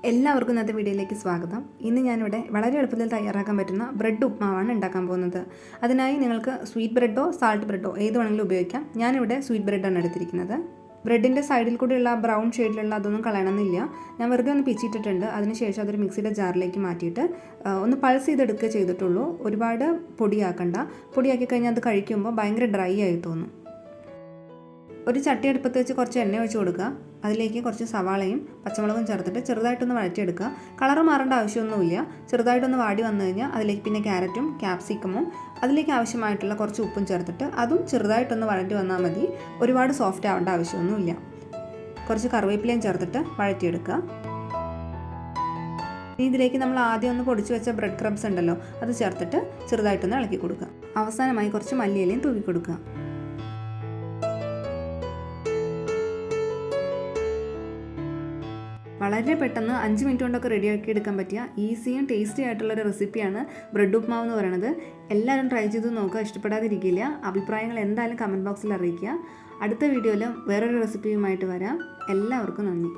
എല്ലാവർക്കും ഇന്നത്തെ വീഡിയോയിലേക്ക് സ്വാഗതം. ഇന്ന് ഞാനിവിടെ വളരെ എളുപ്പത്തിൽ തയ്യാറാക്കാൻ പറ്റുന്ന ബ്രെഡ് ഉപ്മാവാണ് ഉണ്ടാക്കാൻ പോകുന്നത്. അതിനായി നിങ്ങൾക്ക് സ്വീറ്റ് ബ്രെഡോ സാൾട്ട് ബ്രെഡോ ഏത് വേണമെങ്കിലും ഉപയോഗിക്കാം. ഞാനിവിടെ സ്വീറ്റ് ബ്രെഡാണ് എടുത്തിരിക്കുന്നത്. ബ്രെഡിൻ്റെ സൈഡിൽ കൂടെയുള്ള ബ്രൗൺ ഷെയ്ഡിലുള്ള അതൊന്നും കളയണമെന്നില്ല. ഞാൻ വെറുതെ ഒന്ന് പിച്ചിട്ടിട്ടുണ്ട്. അതിനുശേഷം അതൊരു മിക്സിയുടെ ജാറിലേക്ക് മാറ്റിയിട്ട് ഒന്ന് പൾസ് ചെയ്തെടുക്കുക ചെയ്തിട്ടുള്ളൂ. ഒരുപാട് പൊടിയാക്കണ്ട. പൊടിയാക്കി കഴിഞ്ഞാൽ അത് കഴിക്കുമ്പോൾ ഭയങ്കര ഡ്രൈ ആയി തോന്നും. ഒരു ചട്ടി അടുപ്പത്ത് വെച്ച് കുറച്ച് എണ്ണ ഒഴിച്ച് കൊടുക്കുക. അതിലേക്ക് കുറച്ച് സവാളയും പച്ചമുളകും ചേർത്തിട്ട് ചെറുതായിട്ടൊന്ന് വഴറ്റിയെടുക്കുക. കളറ് മാറേണ്ട ആവശ്യമൊന്നുമില്ല. ചെറുതായിട്ടൊന്ന് വാടി വന്നു കഴിഞ്ഞാൽ അതിലേക്ക് പിന്നെ ക്യാരറ്റും ക്യാപ്സിക്കമും അതിലേക്ക് ആവശ്യമായിട്ടുള്ള കുറച്ച് ഉപ്പും ചേർത്തിട്ട് അതും ചെറുതായിട്ടൊന്ന് വഴറ്റി വന്നാൽ മതി. ഒരുപാട് സോഫ്റ്റ് ആവേണ്ട ആവശ്യമൊന്നുമില്ല. കുറച്ച് കറിവേപ്പിലയും ചേർത്തിട്ട് വഴറ്റിയെടുക്കുക. ഇനി ഇതിലേക്ക് നമ്മൾ ആദ്യം ഒന്ന് പൊടിച്ച് വെച്ച ബ്രെഡ് ക്രംസ് ഉണ്ടല്ലോ, അത് ചേർത്തിട്ട് ചെറുതായിട്ടൊന്ന് ഇളക്കി കൊടുക്കുക. അവസാനമായി കുറച്ച് മല്ലിയിലയും തൂക്കി കൊടുക്കുക. വളരെ പെട്ടെന്ന് 5 മിനിറ്റ് കൊണ്ടൊക്കെ റെഡിയാക്കി എടുക്കാൻ പറ്റിയ ഈസിയും ടേസ്റ്റി ആയിട്ടുള്ളൊരു റെസിപ്പിയാണ് ബ്രെഡ് ഉപ്മാവ് എന്ന് പറയുന്നത്. എല്ലാവരും ട്രൈ ചെയ്ത് നോക്കുക. ഇഷ്ടപ്പെടാതിരിക്കില്ല. അഭിപ്രായങ്ങൾ എന്തായാലും കമൻറ്റ് ബോക്സിൽ അറിയിക്കുക. അടുത്ത വീഡിയോയിൽ വേറൊരു റെസിപ്പിയുമായിട്ട് വരാം. എല്ലാവർക്കും നന്ദി.